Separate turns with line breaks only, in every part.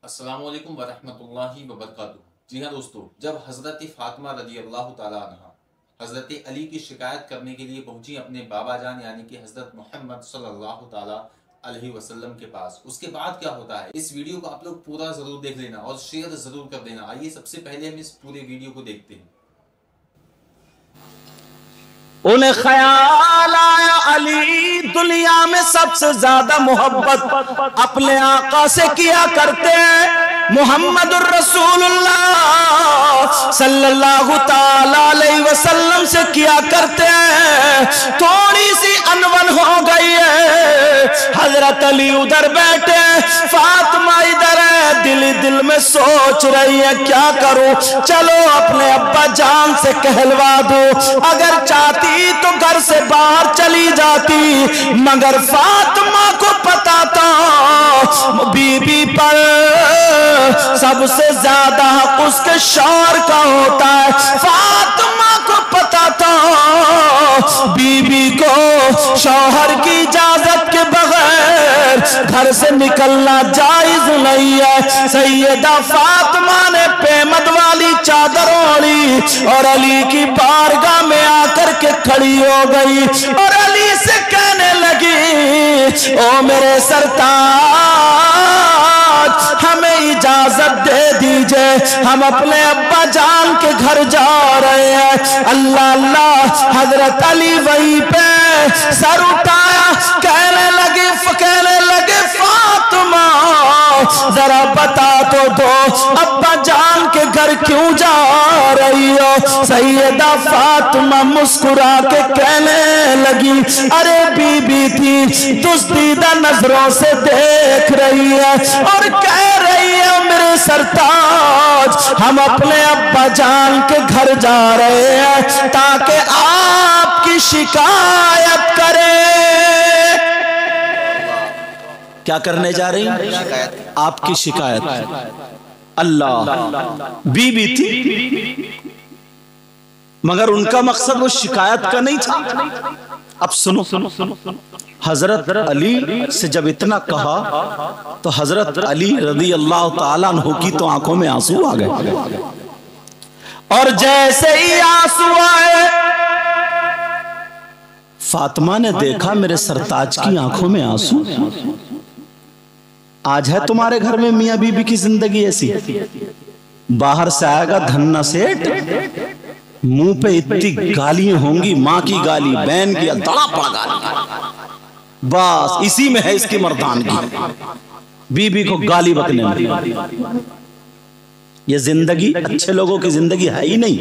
السلام علیکم ورحمۃ اللہ وبرکاتہ۔ جی ہاں دوستو، جب حضرت فاطمہ رضی اللہ تعالیٰ عنہ حضرت علی کی شکایت کرنے کے لیے پہنچی اپنے بابا جان یعنی کہ حضرت محمد صلی اللہ تعالیٰ علیہ وسلم کے پاس، اس کے بعد کیا ہوتا ہے اس ویڈیو کو آپ لوگ پورا ضرور دیکھ لینا اور شیئر ضرور کر دینا۔ آئیے سب سے پہلے ہم اس پورے ویڈیو کو دیکھتے ہیں۔
انہیں خیال آیا علی دنیا میں سب سے زیادہ محبت اپنے آقا سے کیا کرتے ہیں، محمد الرسول اللہ صلی اللہ تعالی علیہ وسلم سے کیا کرتے ہیں۔ تھوڑی سی انون ہو گئی ہے، حضرت علی ادھر بیٹھے، فاطمہ ادھر ہے، دل میں سوچ رہی ہے کیا کروں، چلو اپنے ابا جان سے کہلوا دو، اگر چاہتی تو گھر سے باہر چلی جاتی، مگر فاطمہ کو پتا تھا بی بی پر سب سے زیادہ حق اس کے شوہر کا ہوتا ہے۔ فاطمہ کو پتا تھا بی بی کو شوہر کی اجازت کے بغیر گھر سے نکلنا جائز نہیں ہے۔ سیدہ فاطمہ نے پیمد والی چادر اوڑھی اور علی کی بارگاہ میں آ کر کے کھڑی ہو گئی اور علی سے کہنے لگی، او میرے سرتاج، ہمیں اجازت دے دیجئے، ہم اپنے ابا جان کے گھر جا رہے ہیں۔ اللہ اللہ، حضرت علی وہیں پہ سر اٹھایا، کہنے لگے فاطمہ ذرا بتا تو دو ابا جان کے گھر کیوں جا رہی ہو؟ سیدہ فاطمہ مسکرا کے کہنے لگی، ارے بی بی تھی دزدیدہ نظروں سے دیکھ رہی ہے اور کہہ رہی ہے میرے سرتاج، ہم اپنے ابا جان کے گھر جا رہے ہیں تاکہ آپ کی شکایت کریں۔ کیا کرنے جا رہی ہیں؟ آپ کی شکایت۔ اللہ، بی بی تھی مگر ان کا مقصد وہ شکایت کا نہیں تھا۔ اب سنو، حضرت علی سے جب اتنا کہا تو حضرت علی رضی اللہ تعالیٰ عنہ کی تو آنکھوں میں آنسو آ گئے، اور جیسے ہی آنسو آئے فاطمہ نے دیکھا میرے سرتاج کی آنکھوں میں آنسو۔ آج ہے تمہارے گھر میں میاں بی بی کی زندگی ایسی، باہر سے آئے گا دھنا سیٹ، منہ پہ اتنی گالیاں ہوں گی، ماں کی گالی، بہن کی دڑا پڑ گالی، بس اسی میں ہے اس کی مردانگی، بی بی کو گالی بکنے میں۔ یہ زندگی اچھے لوگوں کی زندگی ہے ہی نہیں۔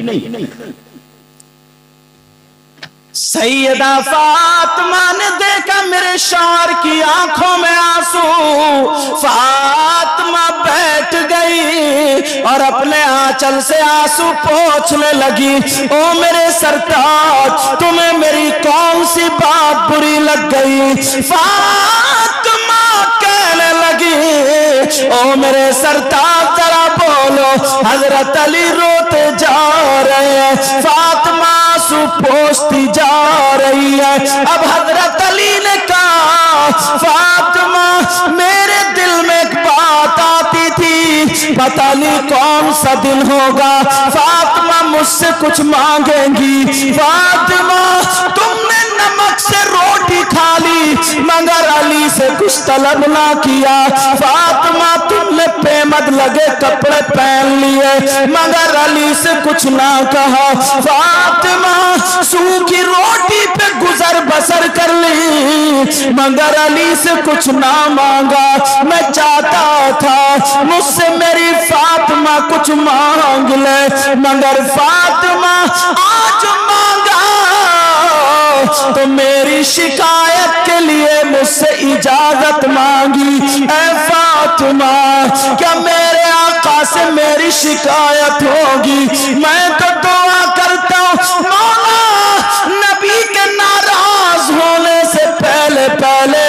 سیدہ فاطمہ نے دیکھا میرے شوہر کی آنکھوں میں آنسو، فاطمہ بیٹھ گئی اور اپنے آنچل سے آنسو پوچھنے لگی، او میرے سرتاج تمہیں میری کون سی بات بری لگ گئی؟ فاطمہ کہنے لگی، او میرے سرتاج ذرا بولو، حضرت علی روتے جا رہے ہیں، فاطمہ آنسو پوچھتی جا رہی ہے۔ اب حضرت علی نے کہا، فاطمہ میرے دل میں ایک بات آتی تھی، پتہ نہیں کون سا دن ہوگا فاطمہ مجھ سے کچھ مانگیں گی، فاطمہ تم نے نمک سے روٹی کھا لی مگر علی سے کچھ طلب نہ کیا، فاطمہ تم نے پیمد لگے کپڑے پہن لیے مگر علی سے کچھ نہ کہا، فاطمہ سوکھی روٹی پہ گزر بسر کر لی مگر علی سے کچھ نہ مانگا، میں چاہتا تھا مجھ سے میری فاطمہ کچھ مانگ لے مگر فاطمہ آج مانگا تو میری شکایت کے لیے مجھ سے اجازت مانگی، اے فاطمہ کیا میرے آقا سے میری شکایت ہوگی؟ میں تو دعا کرتا ہوں مولا نبی کے ناراض ہونے سے پہلے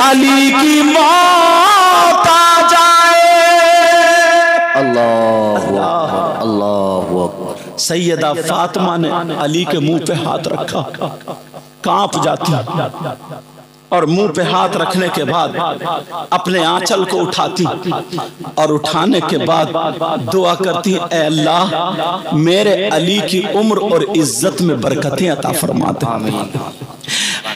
علی کی موت آ جائے۔ اللہ اللہ، سیدہ فاطمہ نے علی کے منہ پہ ہاتھ رکھا، کانپ جاتی، और मुंह पे हाथ रखने के बाद अपने आंचल को उठाती और उठाने के बाद दुआ करती, ऐ अल्लाह मेरे अली की उम्र और इज्जत में बरकतें अता फरमा दे।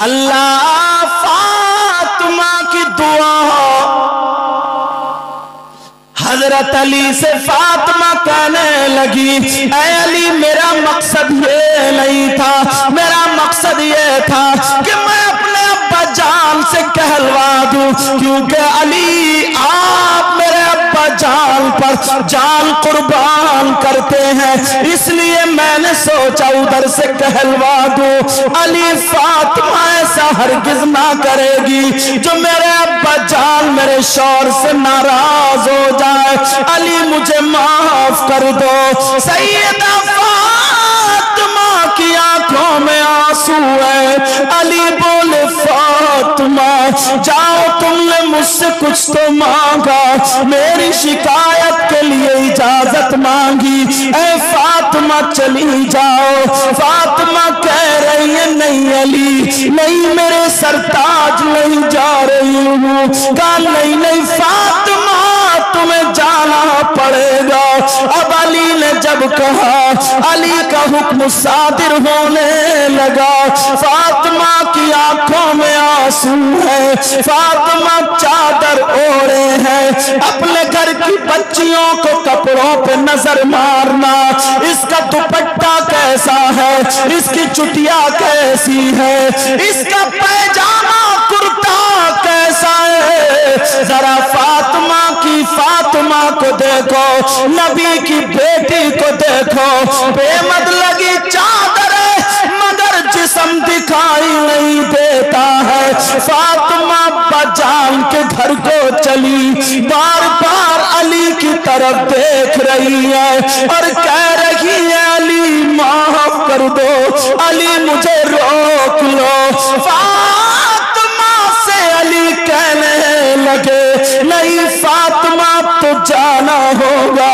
अल्लाह फातिमा की दुआ। हजरत अली से फातिमा कहने लगी, ऐ अली मेरा मकसद ये नहीं था, मेरा मकसद ये था कि मैं अपने अब्बा जान से कहलवा दूं, क्योंकि अली आप मेरे अब्बा जान पर जान कुर्बान करते हैं, इसलिए मैंने सोचा उधर से कहलवा दूं। अली फातिमा ऐसा हरगिज ना करेगी जो मेरे अब्बा जान मेरे शौहर से नाराज हो जाए। अली मुझे माफ कर दो। सैयदा फातिमा की आंखों में आंसू है। अली बोले, फातिमा जाओ, तुमने मुझसे कुछ तो मांगा, मेरी शिकायत के लिए इजाजत मांगी, ऐ फातिमा चली जाओ। फातिमा कह रही है, नहीं अली नहीं, मेरे सरताज नहीं जा रही हूँ। कहा नहीं नहीं फातिमा तुम्हें जाना पड़ेगा। अब अली ने जब कहा, अली का हुक्म सादिर होने लगा। फातिमा की आंखों में आंसू है, फातिमा चादर ओढ़े हैं। अपने घर की बच्चियों को कपड़ों पे नजर मारना, इसका दुपट्टा कैसा है, इसकी चुटिया कैसी है, इसका पैजामा कुर्ता कैसा है, जरा फातिमा को देखो, नबी की बेटी को देखो, बेमद लगी चादर मगर जिस्म दिखाई नहीं देता है। फातिमा बजान के घर को चली, बार बार अली की तरफ देख रही है और कह रही है, अली माफ कर दो, अली मुझे रोक लो। फातिमा से अली कहने लगे, नहीं फातिमा तो जाना होगा।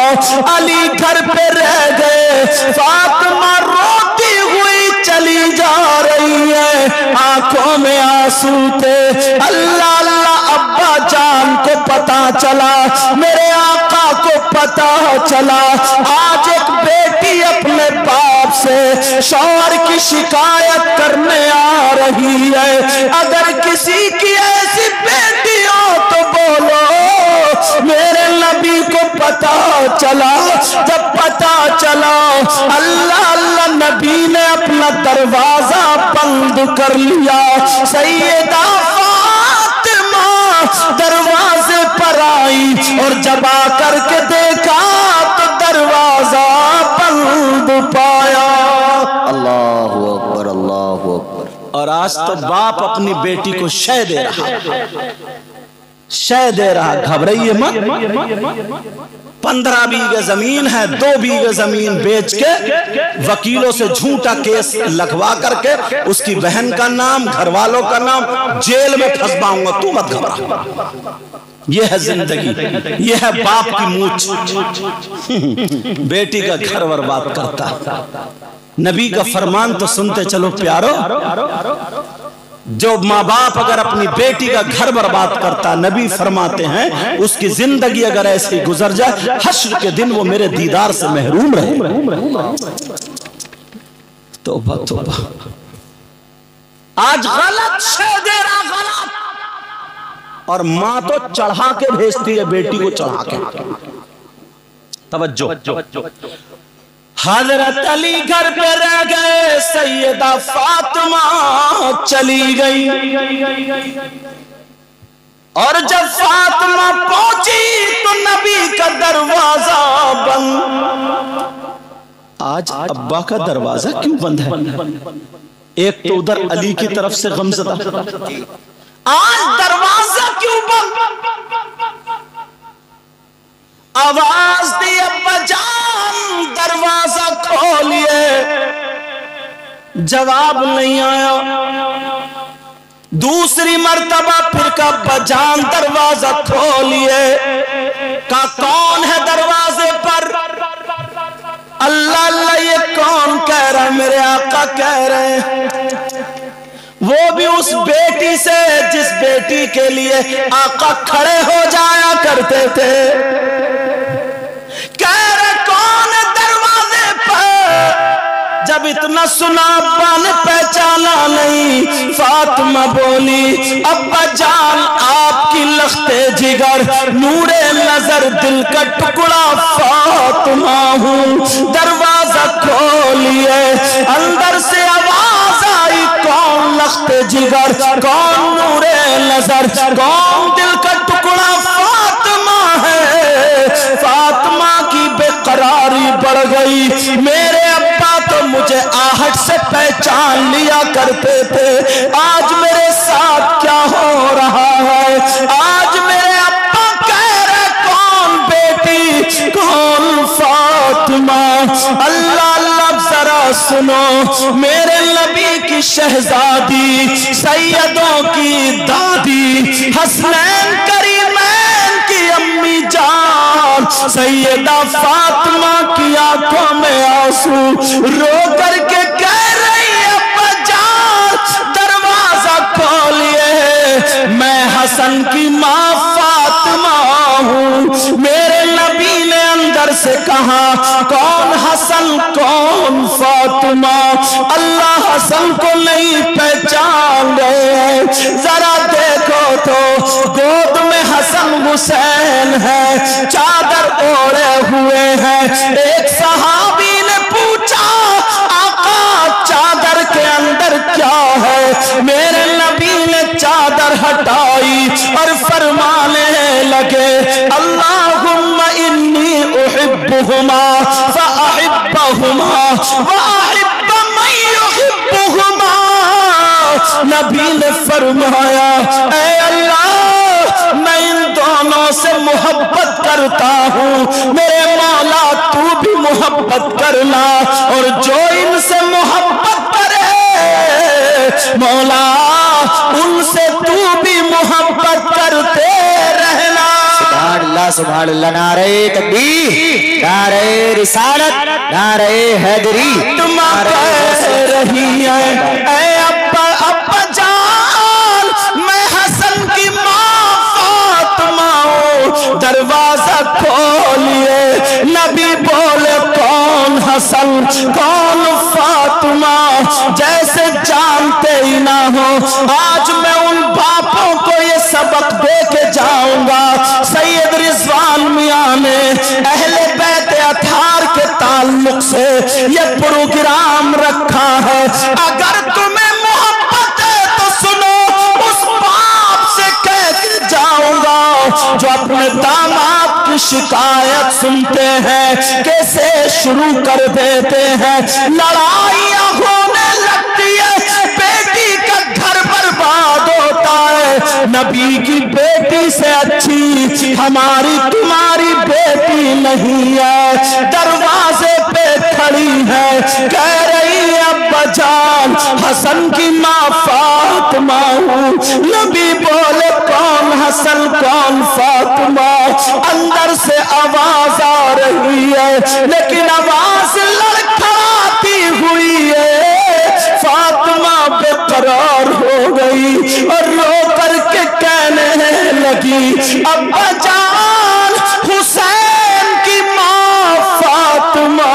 अली घर पे रह गए। फातिमा रोती हुई चली जा रही है, आंखों में आंसू थे। अल्लाह अल्लाह अब्बा जान को पता चला, मेरे आका को पता चला, आज एक बेटी अपने बाप से शौहर की शिकायत करने आ रही है। अगर किसी की ऐसी बेटी हो तो बोलो, मेरे नबी को पता चला। जब पता चला, अल्लाह अल्लाह नबी ने अपना दरवाजा बंद कर लिया। सैयदा फातिमा दरवाजे पर आई और जब आकर के देखा तो दरवाजा बंद पाया।
अल्लाहु अकबर, अल्लाहु अकबर।
और आज तो बाप अपनी बेटी को शय दे रहा, शय दे रहा। घबराइए मत। 15 बीघे जमीन है, 2 बीघे जमीन बेच के वकीलों से झूठा केस लगवा करके उसकी बहन का नाम, घर वालों का नाम, जेल में फंसवाऊंगा, तू मत घबरा। ये है जिंदगी, ये है बाप की मूंछ। बेटी का घर बर्बाद करता। नबी का फरमान तो सुनते चलो प्यारो, जो माँ बाप अगर अपनी बेटी का घर बर्बाद करता, नबी फरमाते हैं उसकी जिंदगी अगर ऐसी गुजर जाए, हश्र के दिन वो मेरे दीदार से महरूम रहे। तौबा तौबा। आज गलत शय दे रहा, गलत। और माँ तो चढ़ा के भेजती है बेटी को, चढ़ा के। तवज्जो। हजरत अली घर पे रह गए, सैयदा फातिमा चली गई। और जब फातिमा पहुंची तो नबी का दरवाजा बंद। आज अब्बा का दरवाजा क्यों बंद है? एक तो उधर अली की तरफ से गमज़दा, आज दरवाजा क्यों बंद? आवाज दी अब्बा जान दरवाजा खोलिए, जवाब नहीं आया। दूसरी मर्तबा फिर का अब्बा जान दरवाजा खोलिए, का कौन है दरवाजे पर? अल्लाह अल्लाह, ये कौन कह रहा है? मेरे आका कह रहे हैं। وہ بھی اس بیٹی سے جس بیٹی کے لیے آقا کھڑے ہو جایا کرتے تھے. کہہ رہے کون دروازے پر؟ جب اتنا سنا ابا نے پہچانا نہیں. فاطمہ بولی ابا جان آپ کی لختے جگر نور نظر دل کا ٹکڑا فاطمہ ہوں. دروازہ کھولیے. اندر سے آواز آئی کون لختے جگر کون نور نظر کون دل کا ٹکڑا؟ فاطمہ ہے. فاطمہ کی بے قراری بڑھ گئی. میرے ابا تو مجھے آہٹ سے پہچان لیا کرتے تھے. آج میرے ساتھ کیا ہو رہا ہے؟ آج میرے ابا کہہ رہے کون بیٹی کون فاطمہ. اللہ اللہ ذرا سنو. میرے نبی کی شہزادی سیدوں کی دادی حسنین کریمین کی امی جان سیدہ فاطمہ کی آنکھوں میں آنسو رو کر کے کہہ رہی ابا جان دروازہ کھولیے. میں حسن کی ماں فاطمہ ہوں. میرے نبی نے اندر سے کہا کون حسن کون فاطمہ؟ اللہ حسن کو نہیں پہچان رہے. ذرا دیکھو تو گود میں حسن حسین ہے چادر اوڑے ہوئے ہیں. ایک صحابی نے پوچھا آقا چادر کے اندر کیا ہے؟ میرے نبی نے چادر ہٹائی اور فرمانے لگے اللہم انی احبہما فاحبہما واحب من یحبہما. نبی نے فرمایا اے اللہ میں ان دونوں سے محبت کرتا ہوں. میرے مولا تو بھی محبت کرنا اور جو ان سے محبت کرے مولا ان سے تو بھی محبت کرتے رہنا.
سبحان اللہ سبحان اللہ. نعرہ تکبیر نعرہ رسالت نعرہ حیدری.
تم کہہ رہی ہے اے ابا جان میں حسن کی ماں فاطمہ ہوں. دروازہ کھولیے. نبی بولے کون حسن کون فاطمہ؟ جیسے جانتے ہی نہ ہو. آج میں ان باپوں کو یہ سبق دے کے جاؤں گا. سید رضوان میاں نے اہل بیت اطہار کے تعلق سے یہ پروگرام رکھا ہے. اگر تمہیں محبت ہے تو سنو اس باپ سے کہہ کے جاؤں گا جو اپنے داماد کی شکایت سنتے ہیں کیسے شروع کر دیتے ہیں. لڑائیاں ہونے لگتی ہے بیٹی کا گھر برباد ہوتا ہے. نبی کی بیٹی سے اچھی ہماری تمہاری بیٹی نہیں ہے. دروازے پہ کھڑی ہے کہہ رہی ابا جان حسن کی ماں فاطمہ ہوں. نبی بولے کون حسن کون فاطمہ؟ اندر سے آواز آ رہی ہے لیکن آواز لڑکھڑاتی ہوئی ہے. فاطمہ بے قرار ہو گئی اور رو کر کے کہنے لگی ابا جان حسین کی ماں فاطمہ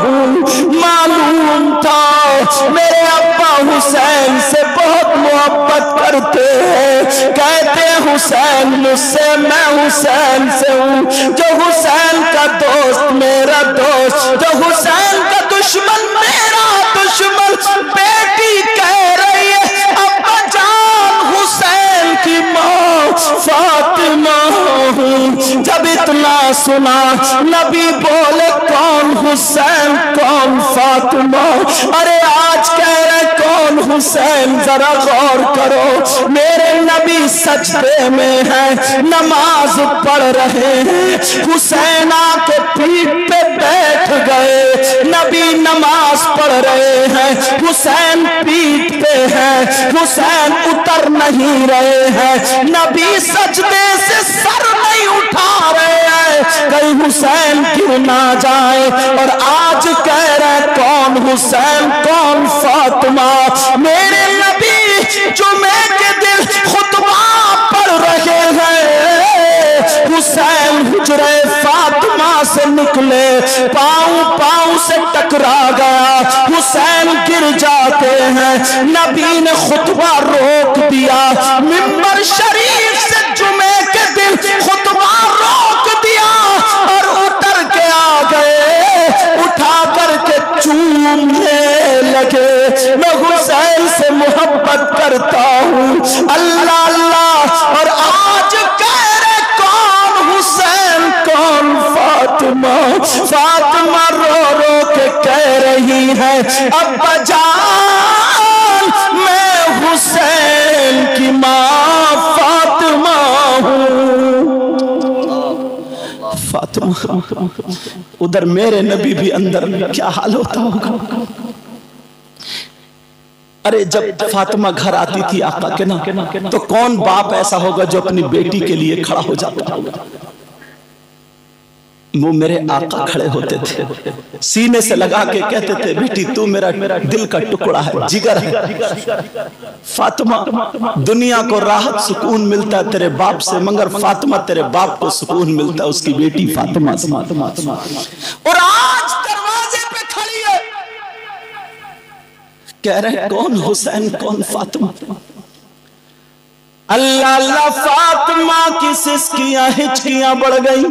ہوں. معلوم تھا میرے ابا حسین سے بہت محبت کرتے ہیں. کہتے حسین مجھ سے میں حسین سے ہوں. جو حسین کا دوست میرا دوست جو حسین کا دشمن میرا دشمن. بیٹی کہہ رہی ہے ابا جان حسین کی ماں فاطمہ ہوں. جب اتنا سنا نبی بولے کون حسین کون فاطمہ؟ ارے آج کہہ رہے کون حسین؟ ذرا غور کرو. میرے نبی سجدے میں ہیں نماز پڑھ رہے ہیں. حسین آ کے پیٹھ پہ بیٹھ گئے. نبی نماز پڑھ رہے ہیں حسین پیٹھ پہ ہے. حسین اتر نہیں رہے ہیں. نبی سجدے سے سر نہیں اٹھا رہے ہیں کہیں حسین گر نہ جائے. اور آج کہہ رہے کون حسین کون فاطمہ؟ میرے نبی हुजरे फातिमा से निकले, पाँव पाँव से टकरा गया, हुसैन गिर जाते हैं। नबी ने खुतबा रोक दिया, मिंबर शरीफ से जुमे के दिन खुतबा रोक दिया और उतर के आ गए, उठा करके चूमने लगे। मैं हुसैन से मोहब्बत करता हूँ, अल्लाह अल्लाह। और आज कह रहे कौन हुसैन कौन फातिमा, फातिमा रो रो के कह रही है अब्बा जान मैं हुसैन की माँ फातिमा हूँ। फातिमा, उधर मेरे नबी भी अंदर क्या हाल होता होगा। अरे जब फातिमा घर आती थी आका के ना, तो कौन बाप ऐसा होगा जो अपनी बेटी के लिए खड़ा हो जाता होगा। वो मेरे आका खड़े होते थे, सीने से लगा के कहते थे बेटी तू मेरा दिल का टुकड़ा है, जिगर है। फातिमा, दुनिया को राहत सुकून मिलता है तेरे बाप से, मगर फातिमा तेरे बाप को सुकून मिलता है उसकी बेटी फातिमा से। और आज दरवाजे पे खड़ी है, कह रहे कौन हुसैन कौन फातिमा। अल्लाह अल्लाह, फातिमा की सिसकियां हिचकियां बढ़ गई।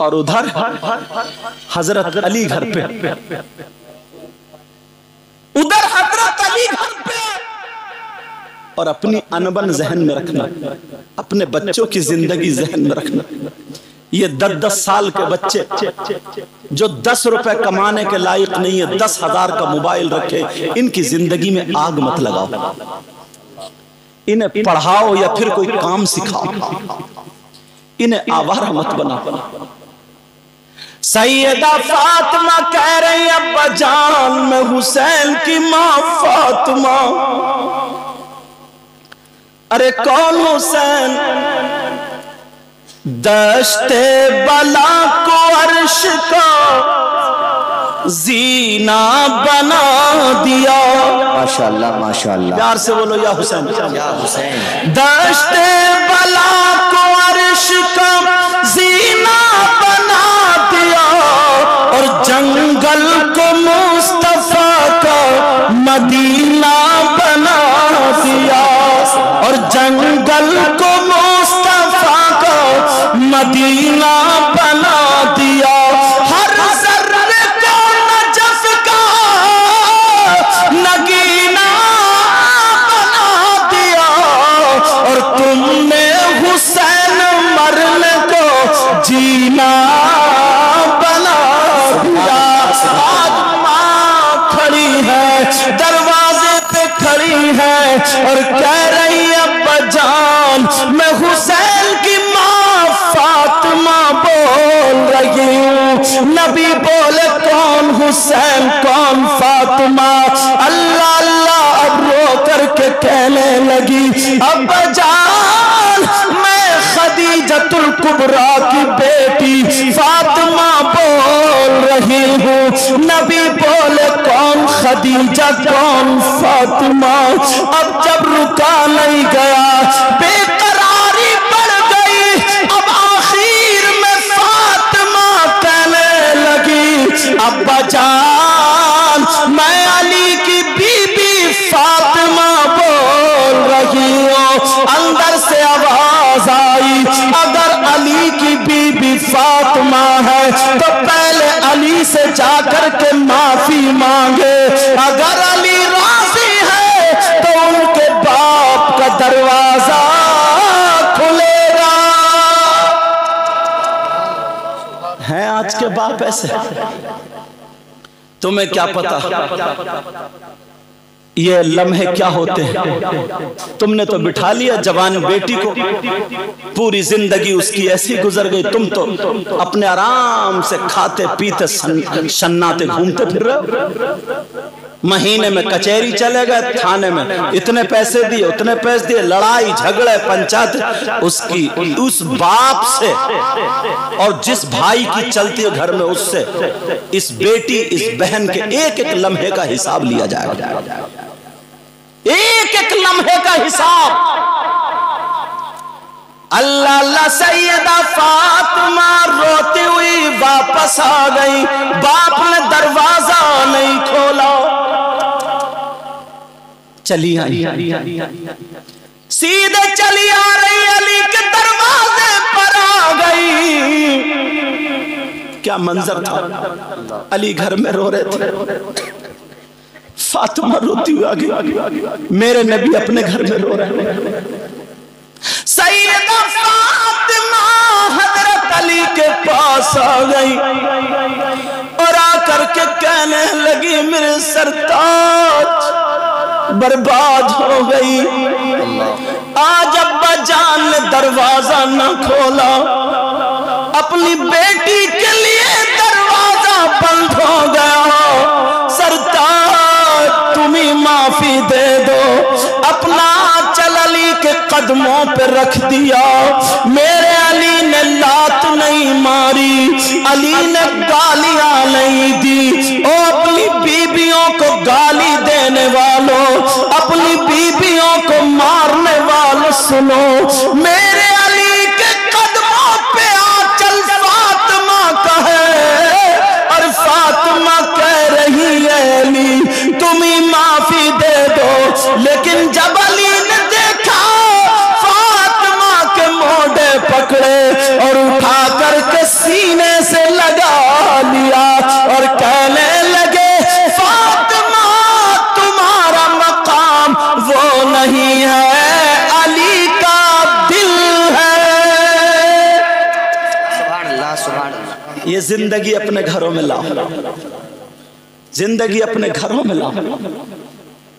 और उधर हजरत अली घर पे, उधर हजरत अली घर पे। और अपनी अनबन जहन में रखना, अपने बच्चों की जिंदगी जहन में रखना। ये 10-10 साल के बच्चे जो 10 रुपए कमाने के लायक नहीं है, 10,000 का मोबाइल रखे, इनकी जिंदगी में आग मत लगाओ। इन्हें पढ़ाओ या फिर कोई काम सिखाओ, इन्हें आवारा मत बनाओ। सैयदा फातिमा कह रही अब्बा जान मैं हुसैन की माँ फातिमा। अरे कौन हुसैन? दश्ते बला को अर्श का जीना बना दिया।
माशाअल्लाह माशाअल्लाह,
प्यार से बोलो या हुसैन,
या हुसैन।
दश्ते बला को अर्श का जीना बना दिया और जंगल को मुस्तफा का मदीना बना दिया। और जंगल को मुस्तफा का मदीना बना दिया। हर जर्रे को नजफ का नगीना बना दिया। और तुमने हुसैन मरने को जीना बना दिया। आज माँ खड़ी है, दरवाजे पे खड़ी है और कह रही अब्बा जान मैं हुसैन की माँ फातिमा बोल रही हूँ। नबी बोले कौन हुसैन कौन फातिमा। अल्लाह अल्लाह, अब रो करके कहने लगी अब्बा जान मैं खदीजतुल कुबरा की बेटी फातिमा बोल रही हूँ। नबी बोले कौन खदीजा कौन फातिमा। अब जब रुका नहीं गया, बेकरारी बढ़ गई। अब आखिर में फातिमा कहने लगी अब्बा जान मैं अली की बीबी फातिमा बोल रही हूँ। अंदर से आवाज आई अगर अली की बीबी फातिमा है तो पहले अली से जाकर के माफी मांगे। अगर अली राजी है तो उनके बाप का दरवाजा खुलेगा। हैं आज के बाप ऐसे? तुम्हें क्या पता ये लम्हे क्या होते हैं। तुमने तो बिठा लिया जवान बेटी को, पूरी जिंदगी उसकी ऐसी गुजर गई। तुम तो अपने आराम से खाते पीते सन्नाते घूमते फिर रहे। महीने में कचहरी चले गए, थाने में इतने पैसे दिए उतने पैसे दिए, लड़ाई झगड़े पंचायत उसकी उस बाप से और जिस भाई की चलती है घर में उससे इस बेटी इस बहन के एक एक लम्हे का हिसाब लिया जाएगा। एक एक लम्हे का हिसाब। अल्लाह अल्लाह सैयदा फातिमा रोती हुई वापस आ गई। बाप ने दरवाजा नहीं खोला, चली आई, सीधे चली आ रही, अली के दरवाजे पर आ गई। क्या मंजर था, अली घर में रो रहे थे, फातिमा रोती हुई आ गई, मेरे नबी अपने घर में रो रहे हैं। सैयदा फातिमा हजरत अली के पास आ गई और आकर के कहने लगी, मेरे सरताज बर्बाद हो गई, आज अब्बा जान ने दरवाजा न खोला, अपनी बेटी के लिए दरवाजा बंद हो गया। सरताज तुम्हें माफी दे दो। अपना चल अली के कदमों पे रख दिया। मेरे अली ने लात नहीं मारी, अली ने गालियां नहीं दी। ओ अपनी बीबियों को गाली देने वालों, अपनी बीबियों को मारने वालों सुनो, मेरे अली के कदमों पे आंचल फातिमा का है और फातिमा कह रही है अली तुम्हें माफी दे दो। लेकिन जब अली ने देखा फातिमा के मोढ़े पकड़े और उठा करके सीने से लगा लिया और कहने लगे, फातिमा तुम्हारा मकाम वो नहीं है, अली का दिल है। सुभान अल्लाह, सुभान अल्लाह। ये जिंदगी अपने घरों में लाओ, जिंदगी अपने घरों में लाओ।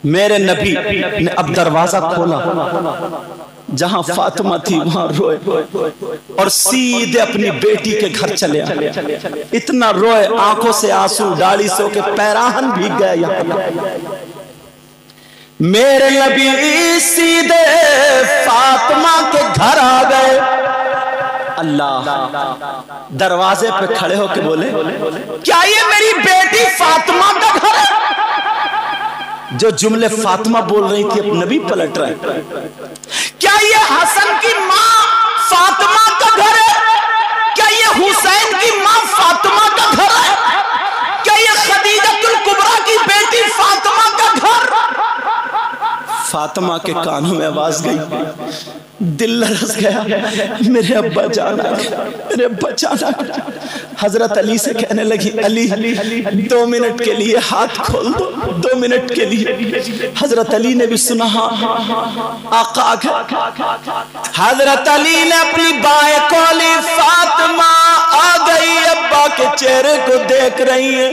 मेरे नबी ने अब दरवाजा खोला, जहां फातिमा थी वहां रोए और सीधे अपनी बेटी के घर चले आए। इतना रोए, आंखों से आंसू, दाढ़ी से के पैराहन भीग गया। यहाँ मेरे नबी सीधे फातिमा के घर आ गए। अल्लाह दरवाजे पे खड़े होके बोले, क्या ये मेरी बेटी फातिमा का घर है? जो जुमले फातिमा बोल रही थी अब नबी पलट रहे। क्या ये हसन की माँ फातिमा का घर है? क्या ये हुसैन की माँ फातिमा का घर है? क्या ये खदीजतुल कुबरा की बेटी फातिमा का घर? फातिमा के कानों में आवाज गई, दिल लरस गया, मेरे अब्बा जाना, मेरे अब्बा जाना। हजरत अली से कहने लगी, अली 2 मिनट के लिए हाथ खोल दो, 2 मिनट के लिए। हजरत अली ने भी सुना, आका आ गए। हजरत अली ने अपनी बाएं खोली, फातिमा आ गई, अब्बा के चेहरे को देख रही है।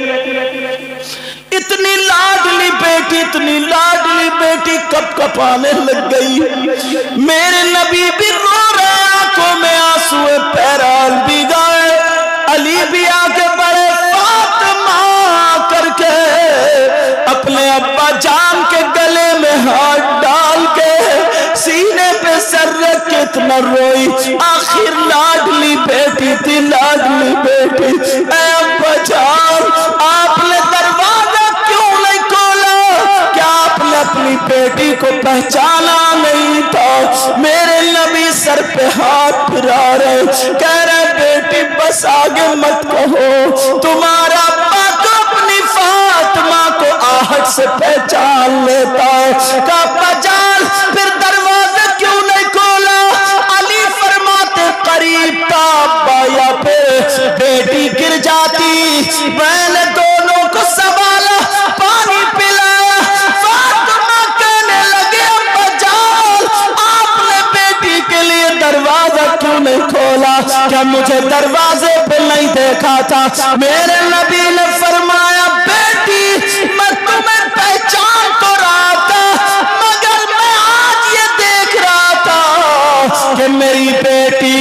इतनी लाडली बेटी, इतनी लाडली बेटी कप कपाने लग गई। मेरे नबी भी रो रहे, आंखों में आंसू, पैराल भी गए। अली भी आके बड़े, फातिमा करके अपने अब्बा जान के गले में हाथ डाल के सीने पे सर रख के इतना रोई। आखिर लाडली बेटी थी, लाडली बेटी। ऐ अब्बा जान, आपने दरवाजा क्यों नहीं खोला? क्या आपने अपनी बेटी को पहचाना नहीं था? मेरे नबी सर पे हाथ फिरा रहे, कह रहे बेटी बस आगे मत कहो, तुम्हारा अब्बा तो अपनी फातिमा को आहट से पहचान लेता है। का पहचान, फिर दरवाजा क्यों नहीं खोला? अली फरमाते करीब था अब्बा या पे बेटी गिर जाती, मैंने दोनों को संभाला, पानी पिलाया। फातिमा कहने लगे, अब्बा जान आपने बेटी के लिए दरवाजा क्यों नहीं खोला? क्या मुझे दरवाजे पे नहीं देखा था? मेरे नबी ने फरमाया, बेटी मैं तुम्हें पहचान तो रहा था, मगर मैं आज ये देख रहा था कि मेरी बेटी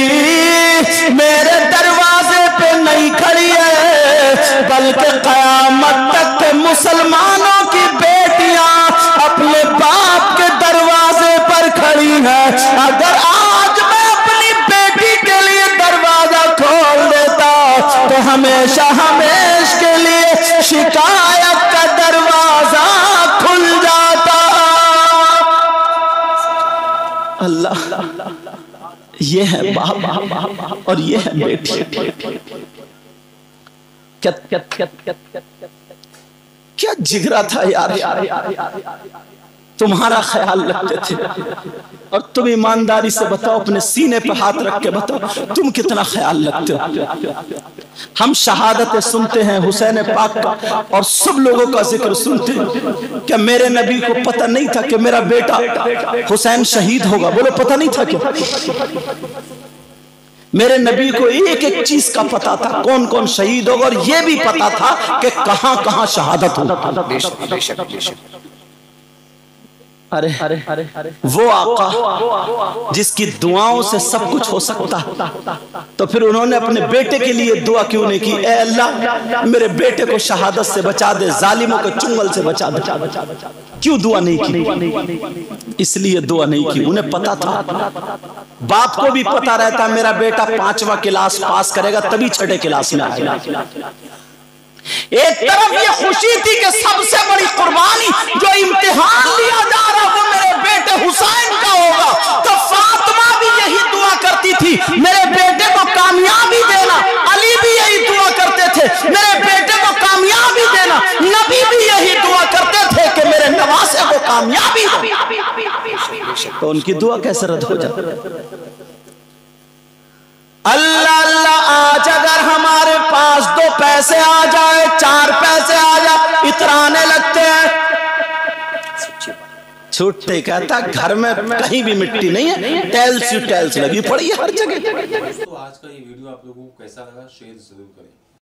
मेरे दरवाजे पे नहीं खड़ी है, बल्कि कयामत तक के मुसलमानों की बेटियां अपने बाप के दरवाजे पर खड़ी हैं। अगर आज मैं अपनी बेटी के लिए दरवाजा खोल देता तो हमेशा हमेशा के लिए शिकायत का दरवाजा खुल जाता। अल्लाह ये है बाप और ये है बेटी। क्या जिगरा था यार, तुम्हारा ख्याल रखते थे। और तुम ईमानदारी से बताओ, अपने सीने पे हाथ रख के बताओ, तुम कितना ख्याल रखते हो। हम शहादतें सुनते हैं हुसैन पाक का और सब लोगों का जिक्र सुनते हैं। क्या मेरे नबी को पता नहीं था कि मेरा बेटा हुसैन शहीद होगा? बोलो पता नहीं था क्या? मेरे नबी को एक एक चीज का पता था, कौन कौन शहीद होगा, और ये भी पता था कि कहां कहां शहादत होगी। अरे अरे अरे अरे वो आका जिसकी दुआओं से सब कुछ हो सकता, तो फिर उन्होंने अपने बेटे के लिए दुआ क्यों नहीं की? ए अल्लाह मेरे बेटे को शहादत से बचा दे, जालिमों के चुंगल से बचा दे। क्यों दुआ नहीं की? इसलिए दुआ नहीं की, उन्हें पता था। बाप को भी पता रहता मेरा बेटा 5वां क्लास पास करेगा तभी 6ठे क्लास में आएगा। एक तरफ ये खुशी थी कि सबसे बड़ी कुर्बानी जो इम्तिहान लिया जा रहा वो मेरे बेटे हुसैन का होगा, तो फातिमा भी यही दुआ करती थी मेरे बेटे को कामयाबी देना। अली भी यही दुआ करते थे मेरे बेटे को कामयाबी देना। नबी भी यही दुआ करते थे कि मेरे नवासे को कामयाबी दे। तो उनकी दुआ कैसे रद्द हो जाती? अल्लाह अल्लाह, आज अगर हमारे पास 2 पैसे आ जाए, 4 पैसे आ जाए, इतराने लगते हैं। छूटते कहता घर में कहीं भी मिट्टी नहीं है, टाइल्स ही टाइल्स लगी पड़ी है हर जगह।
तो आज का ये वीडियो आप लोगों को कैसा लगा शेयर जरूर करें।